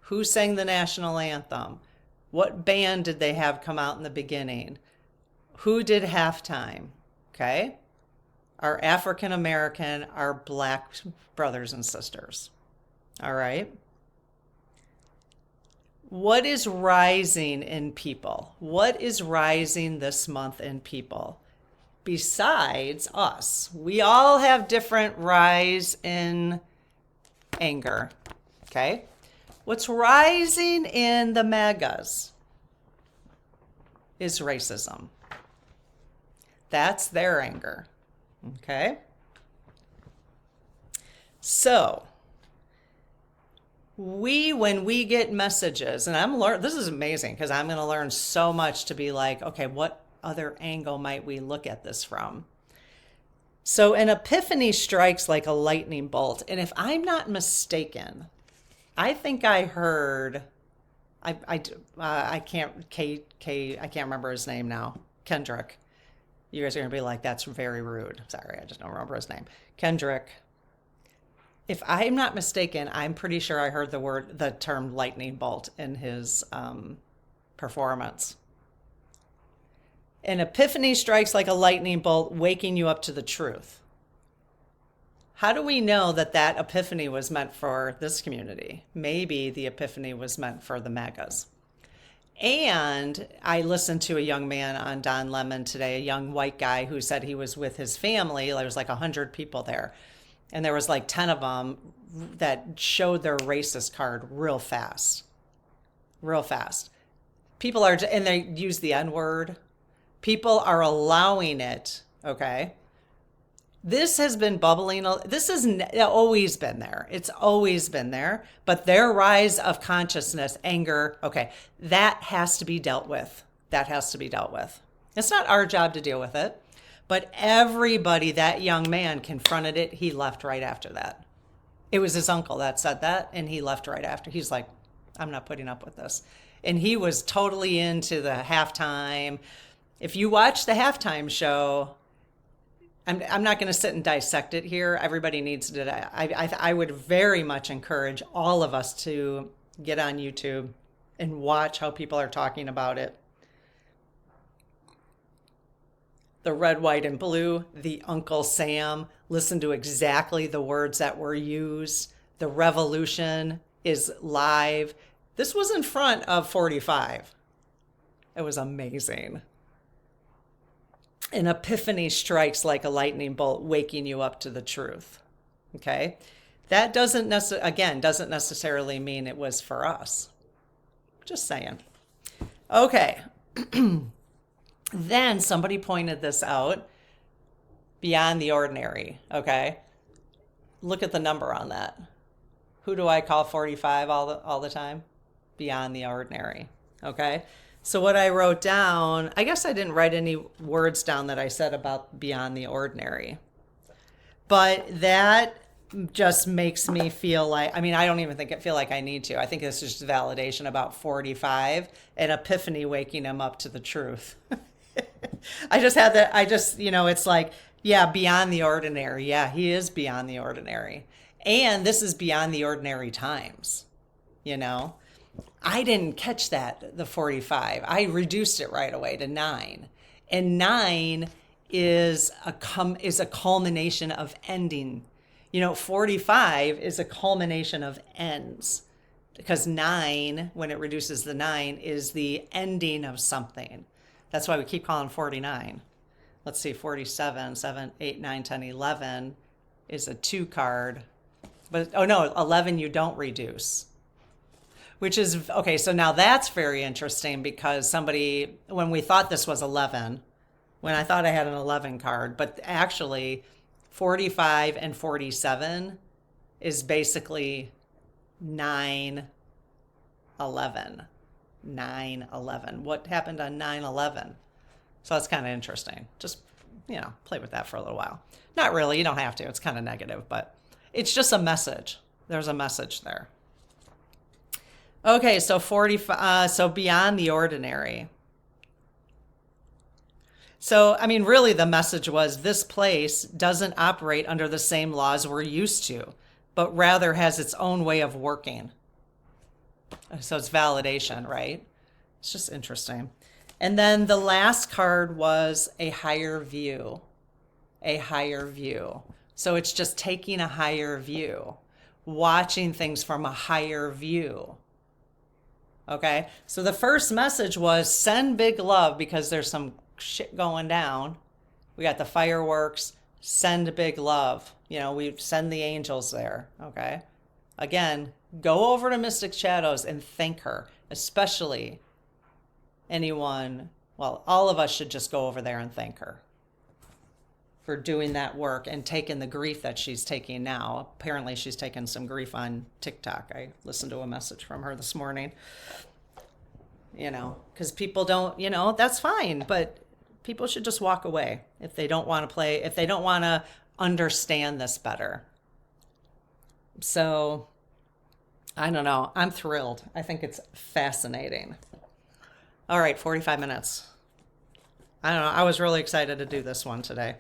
Who sang the national anthem? What band did they have come out in the beginning? Who did halftime? Okay. Our African American, our Black brothers and sisters. All right. What is rising in people? What is rising this month in people? Besides us, we all have different rise in anger. Okay. What's rising in the MAGAs is racism. That's their anger. Okay. So, when we get messages, and this is amazing because I'm going to learn so much to be like, okay, what other angle might we look at this from? So an epiphany strikes like a lightning bolt. And if I'm not mistaken, I think I heard, I can't remember his name now. Kendrick. You guys are going to be like, that's very rude. Sorry, I just don't remember his name. Kendrick. If I'm not mistaken, I'm pretty sure I heard the term lightning bolt in his performance. An epiphany strikes like a lightning bolt, waking you up to the truth. How do we know that that epiphany was meant for this community? Maybe the epiphany was meant for the MAGAs. And I listened to a young man on Don Lemon today, a young white guy who said he was with his family. There was like 100 people there. And there was like 10 of them that showed their racist card real fast. Real fast. People are, and they use the N-word. People are allowing it, okay? This has been bubbling. This has always been there. It's always been there. But their rise of consciousness, anger, okay, that has to be dealt with. That has to be dealt with. It's not our job to deal with it. But everybody, that young man confronted it. He left right after that. It was his uncle that said that, and he left right after. He's like, I'm not putting up with this. And he was totally into the halftime. If you watch the halftime show, I'm not going to sit and dissect it here. Everybody needs to. I would very much encourage all of us to get on YouTube and watch how people are talking about it. The red, white, and blue, the Uncle Sam, listen to exactly the words that were used. The revolution is live. This was in front of 45. It was amazing. An epiphany strikes like a lightning bolt, waking you up to the truth. Okay? That doesn't necessarily mean it was for us. Just saying. Okay. Then somebody pointed this out, beyond the ordinary, okay? Look at the number on that. Who do I call 45 all the time? Beyond the ordinary, okay? So what I wrote down, I guess I didn't write any words down that I said about beyond the ordinary. But that just makes me feel like, I don't even feel like I need to. I think this is just validation about 45, an epiphany waking him up to the truth. I just had that, it's like, yeah, beyond the ordinary. Yeah, he is beyond the ordinary. And this is beyond the ordinary times, I didn't catch that, the 45. I reduced it right away to 9. And 9 is a culmination of ending. 45 is a culmination of ends. Because 9, when it reduces the 9, is the ending of something. That's why we keep calling 49. Let's see, 47, 7, 8, 9, 10, 11 is a 2 card. But, 11 you don't reduce. Which is, okay, so now that's very interesting because when we thought this was 11, when I thought I had an 11 card, but actually 45 and 47 is basically 9, 11. 9/11. What happened on 9/11? So that's kind of interesting. Just, play with that for a little while. Not really, you don't have to. It's kind of negative, but it's just a message. There's a message there. Okay, so 45, so beyond the ordinary. So, really the message was this place doesn't operate under the same laws we're used to, but rather has its own way of working. So it's validation, right? It's just interesting. And then the last card was a higher view, a higher view. So it's just taking a higher view, watching things from a higher view. Okay. So the first message was send big love because there's some shit going down. We got the fireworks, send big love. We send the angels there. Okay. Again, go over to Mystic Shadows and thank her, especially anyone. Well, all of us should just go over there and thank her for doing that work and taking the grief that she's taking now. Apparently she's taken some grief on TikTok. I listened to a message from her this morning. Because people don't, that's fine, but people should just walk away if they don't want to play, if they don't want to understand this better. So I don't know. I'm thrilled. I think it's fascinating. All right, 45 minutes. I don't know. I was really excited to do this one today.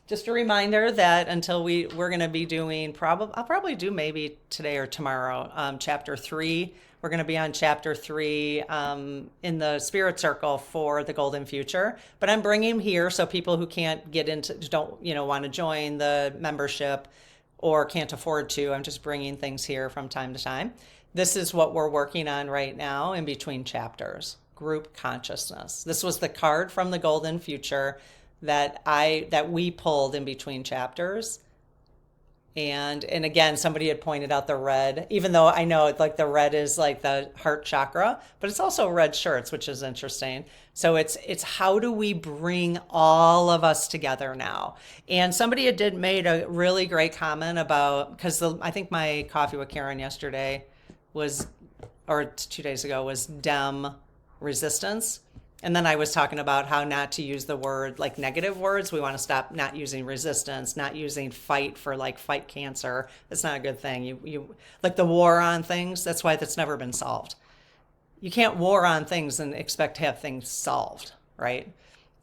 Just a reminder that until we're going to be doing I'll probably do maybe today or tomorrow, chapter 3. We're going to be on chapter 3 in the spirit circle for the golden future. But I'm bringing him here so people who can't get into, don't, want to join the membership or can't afford to, I'm just bringing things here from time to time. This is what we're working on right now in between chapters. Group consciousness. This was the card from the golden future that we pulled in between chapters. And again, somebody had pointed out the red, even though I know like the red is like the heart chakra, but it's also red shirts, which is interesting. So it's how do we bring all of us together now? And somebody made a really great comment about, because I think my coffee with Karen yesterday or 2 days ago was Dem resistance. And then I was talking about how not to use the word like negative words. We want to stop not using resistance, not using fight for like fight cancer. That's not a good thing. You like the war on things. That's why that's never been solved. You can't war on things and expect to have things solved, right?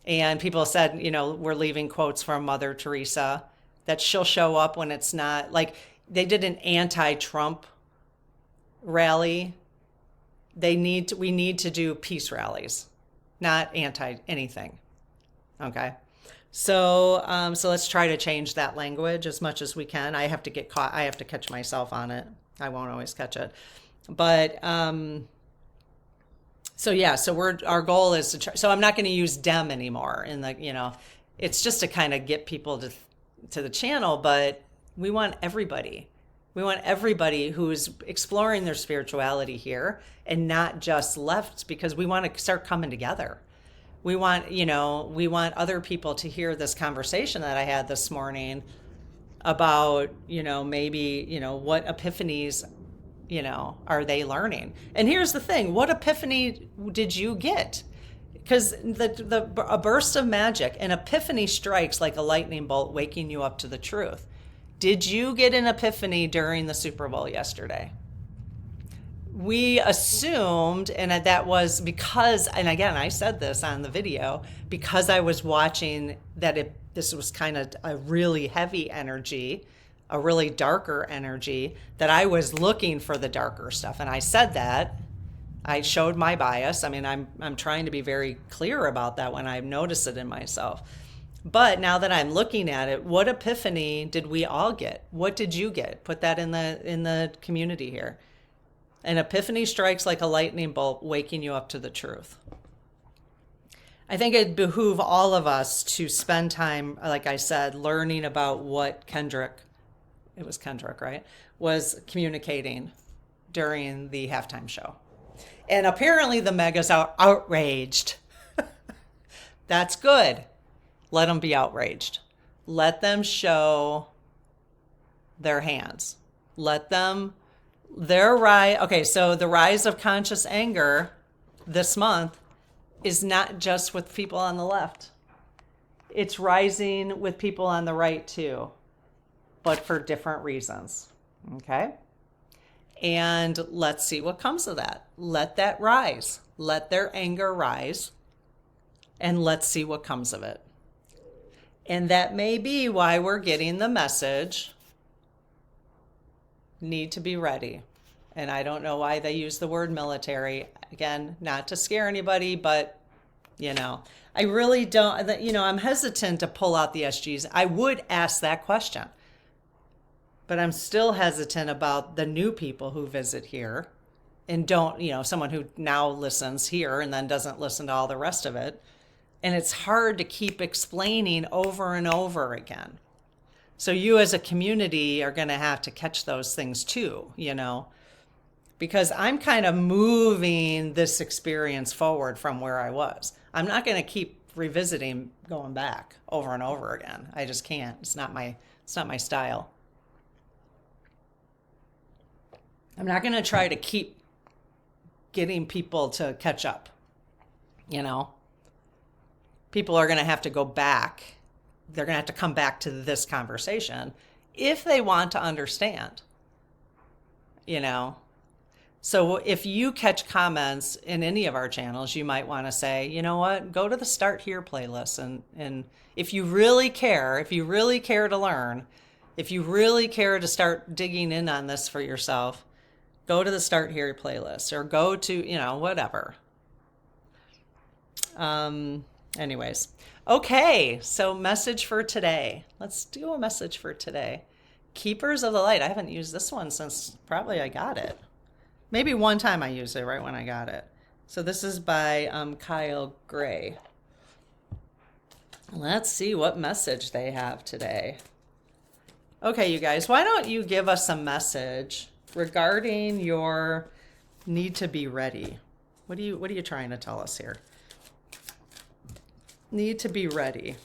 And people said, we're leaving quotes from Mother Teresa that she'll show up when it's not like they did an anti-Trump rally. We need to do peace rallies, not anti anything. Okay. So let's try to change that language as much as we can. I have to get caught. I have to catch myself on it. I won't always catch it. But, so our goal is to try. So I'm not going to use dem anymore it's just to kind of get people to the channel, but we want everybody. We want everybody who's exploring their spirituality here and not just left, because we want to start coming together. We want other people to hear this conversation that I had this morning about, maybe, what epiphanies, are they learning? And here's the thing, what epiphany did you get? Because a burst of magic, an epiphany strikes like a lightning bolt, waking you up to the truth. Did you get an epiphany during the Super Bowl yesterday? We assumed, and that was because, and again, I said this on the video, because I was watching that this was kind of a really heavy energy, a really darker energy, that I was looking for the darker stuff. And I said that. I showed my bias. I mean, I'm trying to be very clear about that when I notice it in myself. But now that I'm looking at it, what epiphany did we all get? What did you get? Put that in the community here. An epiphany strikes like a lightning bolt, waking you up to the truth. I think it'd behoove all of us to spend time, like I said, learning about what Kendrick, right, was communicating during the halftime show. And apparently the megas are outraged. That's good. Let them be outraged. Let them show their hands. Okay, so the rise of conscious anger this month is not just with people on the left. It's rising with people on the right too, but for different reasons. Okay? And let's see what comes of that. Let that rise. Let their anger rise. And let's see what comes of it. And that may be why we're getting the message, need to be ready. And I don't know why they use the word military. Again, not to scare anybody, but I really don't, I'm hesitant to pull out the SGs. I would ask that question, but I'm still hesitant about the new people who visit here and don't, someone who now listens here and then doesn't listen to all the rest of it. And it's hard to keep explaining over and over again. So you as a community are going to have to catch those things too, because I'm kind of moving this experience forward from where I was. I'm not going to keep revisiting going back over and over again. I just can't. It's not my style. I'm not going to try to keep getting people to catch up. People are going to have to go back. They're going to have to come back to this conversation if they want to understand. So if you catch comments in any of our channels, you might want to say, you know what, go to the Start Here playlist. And if you really care to learn, if you really care to start digging in on this for yourself, go to the Start Here playlist or go to, whatever. Anyways. Okay. So message for today. Let's do a message for today. Keepers of the Light. I haven't used this one since probably I got it. Maybe one time I used it right when I got it. So this is by Kyle Gray. Let's see what message they have today. Okay, you guys, why don't you give us a message regarding your need to be ready? What are you trying to tell us here? Need to be ready.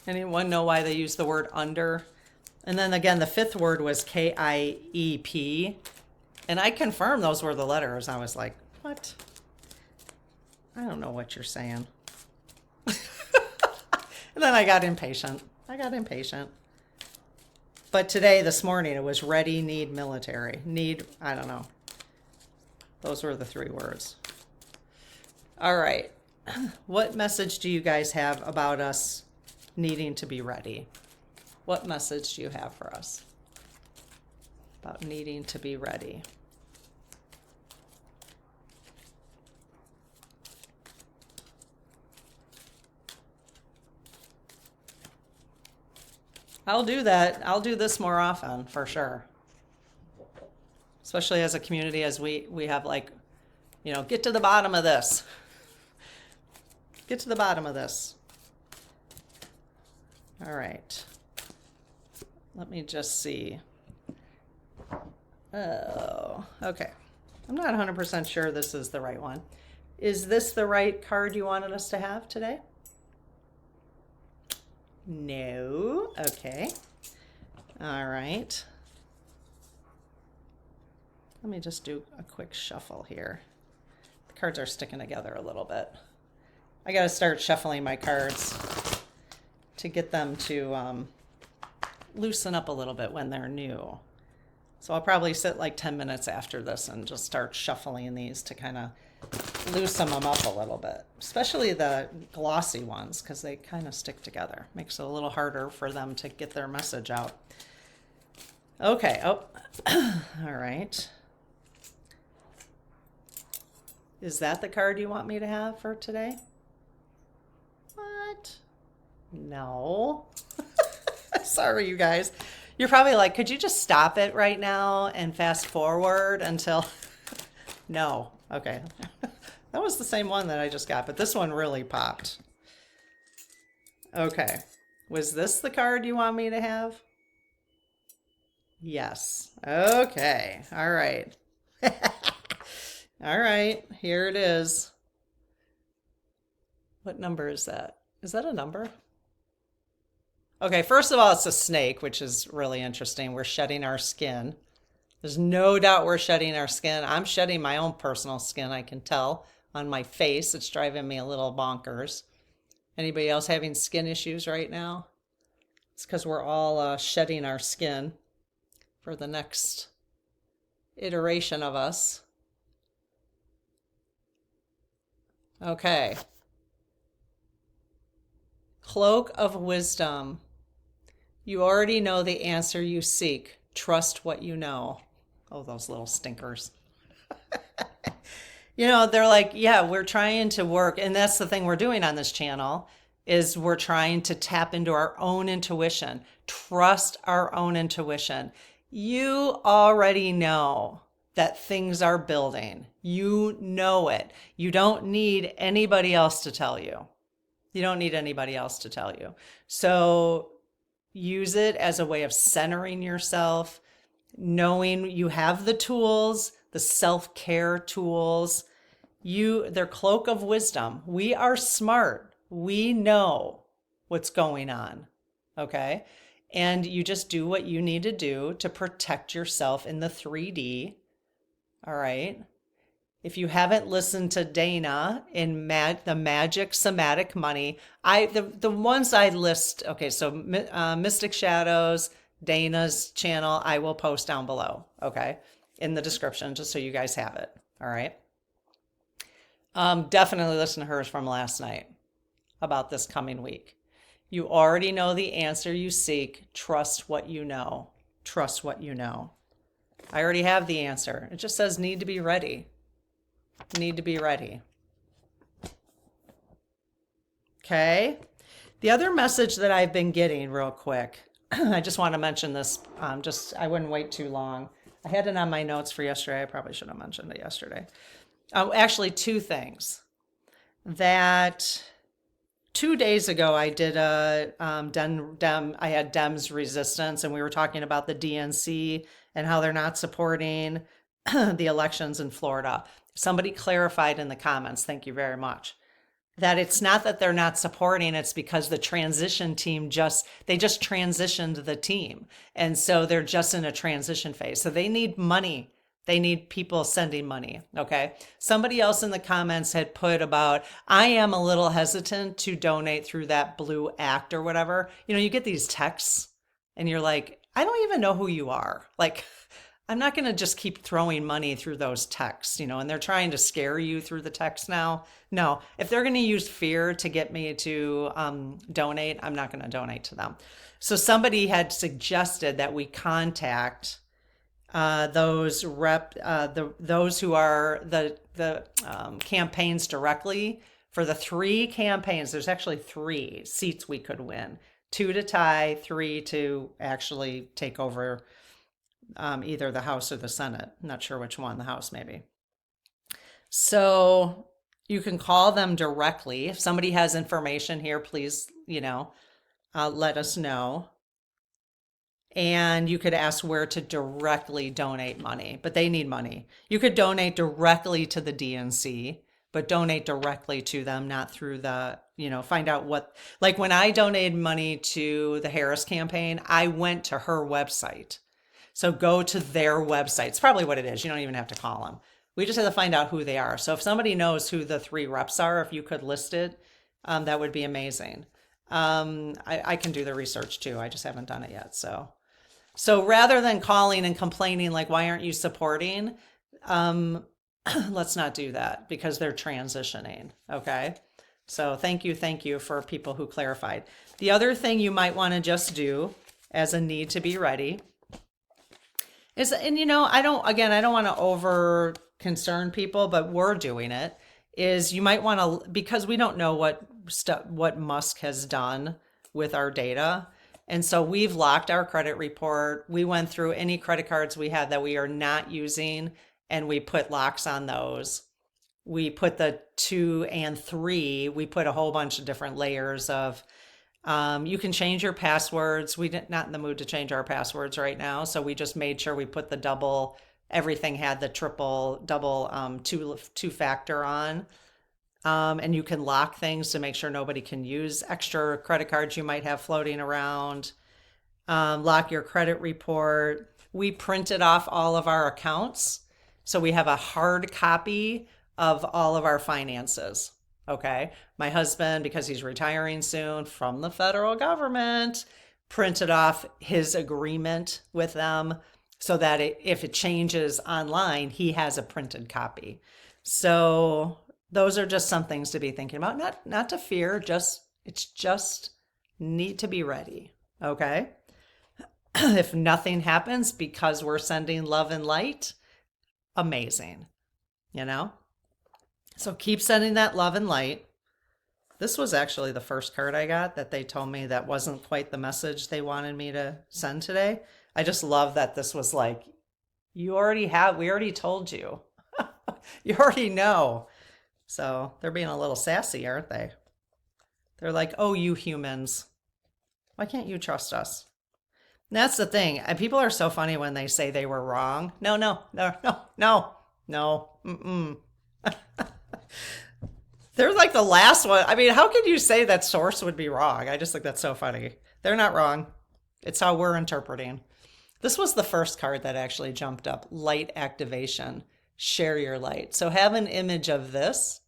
Anyone know why they use the word under? And then again, the fifth word was KIEP. And I confirmed those were the letters. I was like, what? I don't know what you're saying. And then I got impatient. But today, this morning, it was ready, need, military. Need, I don't know. Those were the three words. All right. What message do you guys have about us needing to be ready? What message do you have for us about needing to be ready? I'll do that. I'll do this more often for sure. Especially as a community, as we have get to the bottom of this. Get to the bottom of this. All right. Let me just see. Oh, okay. I'm not 100% sure this is the right one. Is this the right card you wanted us to have today? No. Okay. All right. Let me just do a quick shuffle here. The cards are sticking together a little bit. I got to start shuffling my cards to get them to loosen up a little bit when they're new. So I'll probably sit like 10 minutes after this and just start shuffling these to kind of loosen them up a little bit, especially the glossy ones because they kind of stick together. Makes it a little harder for them to get their message out. Okay. Oh, all right. Is that the card you want me to have for today? What? No. Sorry, you guys. You're probably like, could you just stop it right now and fast forward until... No. Okay. That was the same one that I just got, but this one really popped. Okay. Was this the card you want me to have? Yes. Okay. All right. All right. Here it is. What number is that? Is that a number? Okay, first of all, it's a snake, which is really interesting. We're shedding our skin. There's no doubt we're shedding our skin. I'm shedding my own personal skin, I can tell, on my face. It's driving me a little bonkers. Anybody else having skin issues right now? It's because we're all shedding our skin for the next iteration of us. Okay. Cloak of Wisdom. You already know the answer you seek. Trust what you know. Oh, those little stinkers. You know, they're like, yeah, we're trying to work. And that's the thing we're doing on this channel is we're trying to tap into our own intuition, trust our own intuition. You already know that things are building. You know it. You don't need anybody else to tell you. You don't need anybody else to tell you. So use it as a way of centering yourself, knowing you have the tools, the self-care tools. Their cloak of wisdom. We are smart. We know what's going on. Okay. And you just do what you need to do to protect yourself in the 3D. All right. If you haven't listened to Dana in the Magic Somatic Money, the ones I list, okay, so Mystic Shadows, Dana's channel, I will post down below, okay, in the description, just so you guys have it. All right. Definitely listen to hers from last night about this coming week. You already know the answer you seek. Trust what you know. Trust what you know. I already have the answer. It just says need to be ready. Need to be ready. Okay. The other message that I've been getting real quick, I just want to mention this. I wouldn't wait too long. I had it on my notes for yesterday. I probably should have mentioned it yesterday. Actually, two things. That 2 days ago, I did I had Dems resistance, and we were talking about the DNC and how they're not supporting the elections in Florida. Somebody clarified in the comments, thank you very much, that it's not that they're not supporting, it's because the transition team they just transitioned the team. And so they're just in a transition phase. So they need money. They need people sending money. Okay. Somebody else in the comments had put about, I am a little hesitant to donate through that blue act or whatever. You know, you get these texts and you're like, I don't even know who you are. Like, I'm not going to just keep throwing money through those texts, and they're trying to scare you through the text now. No, if they're going to use fear to get me to donate, I'm not going to donate to them. So somebody had suggested that we contact those who are the campaigns directly for the 3 campaigns. There's actually 3 seats we could win, 2 to tie, 3 to actually take over either the House or the Senate. I'm not sure which one, the House maybe. So you can call them directly. If somebody has information here, please, let us know. And you could ask where to directly donate money, but they need money. You could donate directly to the DNC, but donate directly to them, not through find out what, like when I donated money to the Harris campaign, I went to her website. So go to their website. It's probably what it is. You don't even have to call them. We just have to find out who they are. So if somebody knows who the 3 reps are, if you could list it, that would be amazing. I can do the research too. I just haven't done it yet. So rather than calling and complaining, like, why aren't you supporting? Let's not do that because they're transitioning. Okay. So thank you for people who clarified. The other thing you might want to just do as a need to be ready is, and I don't want to over concern people, but we're doing it, is you might want to, because we don't know what Musk has done with our data. And so we've locked our credit report. We went through any credit cards we had that we are not using, and we put locks on those. We put the 2 and 3, we put a whole bunch of different layers of, you can change your passwords. We're not in the mood to change our passwords right now. So we just made sure we put the double, everything had the double two-factor on. And you can lock things to make sure nobody can use extra credit cards you might have floating around. Lock your credit report. We printed off all of our accounts. So we have a hard copy of all of our finances. Okay. My husband, because he's retiring soon from the federal government, printed off his agreement with them so that if it changes online, he has a printed copy. So those are just some things to be thinking about. Not to fear, it's just need to be ready. Okay. If nothing happens because we're sending love and light, amazing, you know? So keep sending that love and light. This was actually the first card I got that they told me that wasn't quite the message they wanted me to send today. I just love that this was like, we already told you. You already know. So they're being a little sassy, aren't they? They're like, oh, you humans, why can't you trust us? And that's the thing. And people are so funny when they say they were wrong. No, no, no, no, no, no. Mm-mm. They're like the last one. I mean, how could you say that source would be wrong? I just think that's so funny. They're not wrong. It's how we're interpreting. This was the first card that actually jumped up. Light activation. Share your light. So have an image of this.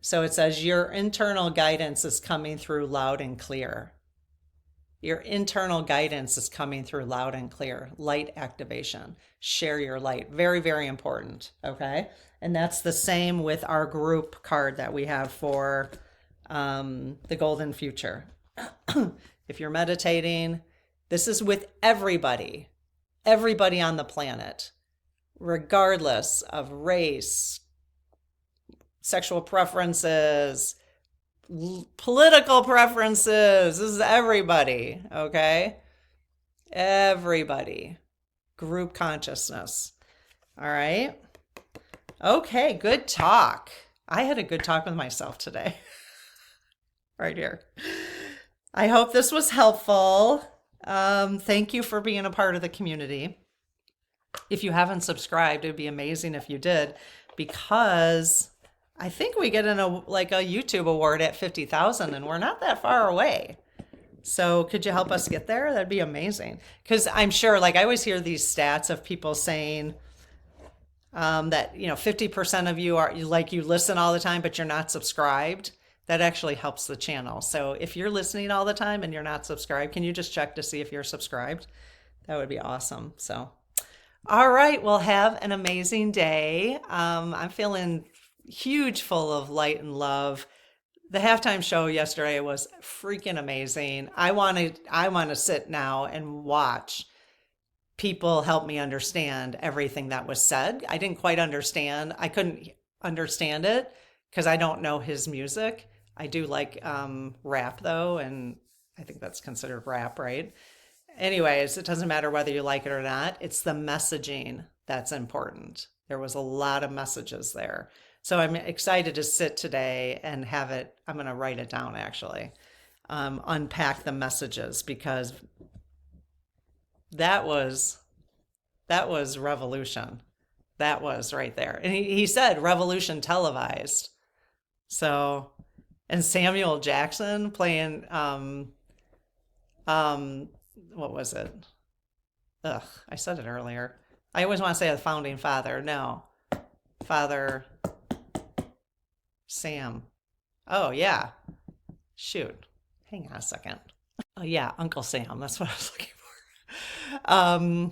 So it says your internal guidance is coming through loud and clear. Your internal guidance is coming through loud and clear. Light activation. Share your light. Very, very important. Okay. And that's the same with our group card that we have for the golden future. If you're meditating, this is with everybody on the planet, regardless of race, sexual preferences, political preferences. This is everybody, okay? Everybody. Group consciousness. All right. Okay, good talk. I had a good talk with myself today. Right here. I hope this was helpful. Thank you for being a part of the community. If you haven't subscribed, it would be amazing if you did, because I think we get a YouTube award at 50,000 and we're not that far away. So could you help us get there? That'd be amazing. Because I'm sure, I always hear these stats of people saying that 50% of you are you listen all the time, but you're not subscribed. That actually helps the channel. So if you're listening all the time and you're not subscribed, can you just check to see if you're subscribed? That would be awesome. So, all right. Well, have an amazing day. I'm feeling huge, full of light and love. The halftime show yesterday was freaking amazing. I want to sit now and watch people help me understand everything that was said. I didn't quite understand. I couldn't understand it because I don't know his music. I do like rap though, and I think that's considered rap, right? Anyways, it doesn't matter whether you like it or not. It's the messaging that's important. There was a lot of messages there. So I'm excited to sit today and have it. I'm going to write it down actually. Unpack the messages, because that was revolution. That was right there. And he said revolution televised. So, and Samuel Jackson playing what was it? I said it earlier. I always want to say the founding father. No. Father Sam. Oh, yeah. Shoot. Hang on a second. Oh, yeah, Uncle Sam. That's what I was looking for.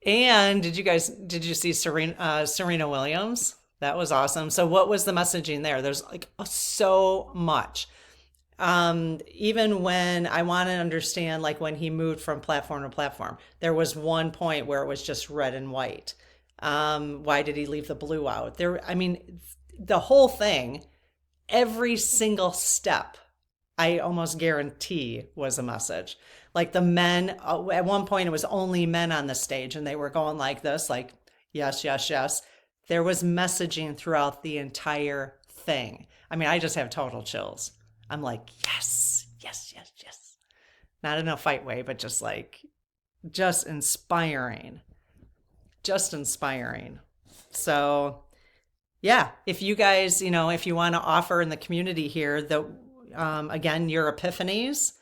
And did you see Serena Williams? That was awesome. So what was the messaging there? There's so much. Even when I want to understand, when he moved from platform to platform, there was one point where it was just red and white. Why did he leave the blue out? The whole thing, every single step, I almost guarantee was a message. The men, at one point it was only men on the stage and they were going like this, yes, yes, yes. There was messaging throughout the entire thing. I just have total chills. I'm like, yes, yes, yes, yes. Not in a fight way, but just inspiring. Just inspiring. So, yeah, if you guys, if you want to offer in the community here, again, your epiphanies.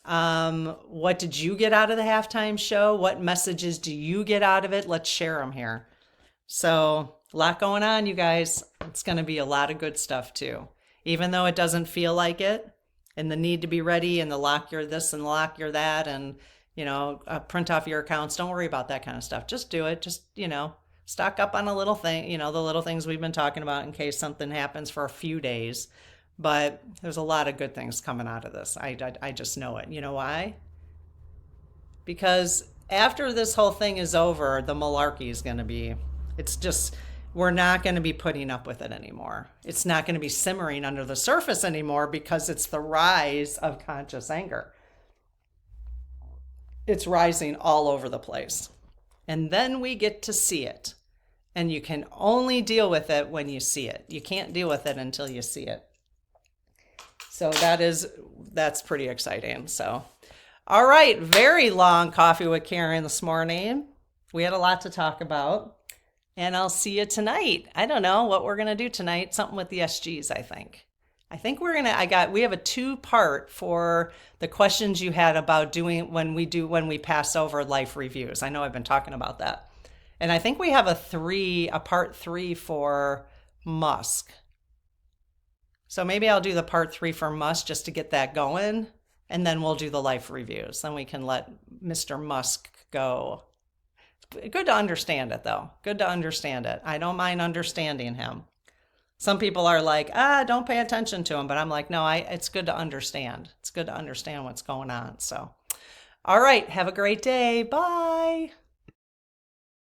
What did you get out of the halftime show? What messages do you get out of it? Let's share them here. So, a lot going on, you guys. It's going to be a lot of good stuff too. Even though it doesn't feel like it, and the need to be ready, and the lock your this and lock your that, and print off your accounts. Don't worry about that kind of stuff. Just do it. Just stock up on a little thing. The little things we've been talking about in case something happens for a few days. But there's a lot of good things coming out of this. I just know it. You know why? because after this whole thing is over, the malarkey is going to be, it's just, we're not going to be putting up with it anymore. It's not going to be simmering under the surface anymore because it's the rise of conscious anger. It's rising all over the place. And then we get to see it. And you can only deal with it when you see it. You can't deal with it until you see it. So that's pretty exciting. So, all right, very long coffee with Karen this morning. We had a lot to talk about. And I'll see you tonight. I don't know what we're going to do tonight. Something with the SGs, I think. We have a 2-part for the questions you had about doing when we pass over life reviews. I know I've been talking about that. And I think we have a part 3 for Musk. So maybe I'll do the part 3 for Musk just to get that going. And then we'll do the life reviews. Then we can let Mr. Musk go. Good to understand it, though. Good to understand it. I don't mind understanding him. Some people are like, don't pay attention to him. But I'm like, no, it's good to understand. It's good to understand what's going on. So, all right. Have a great day. Bye.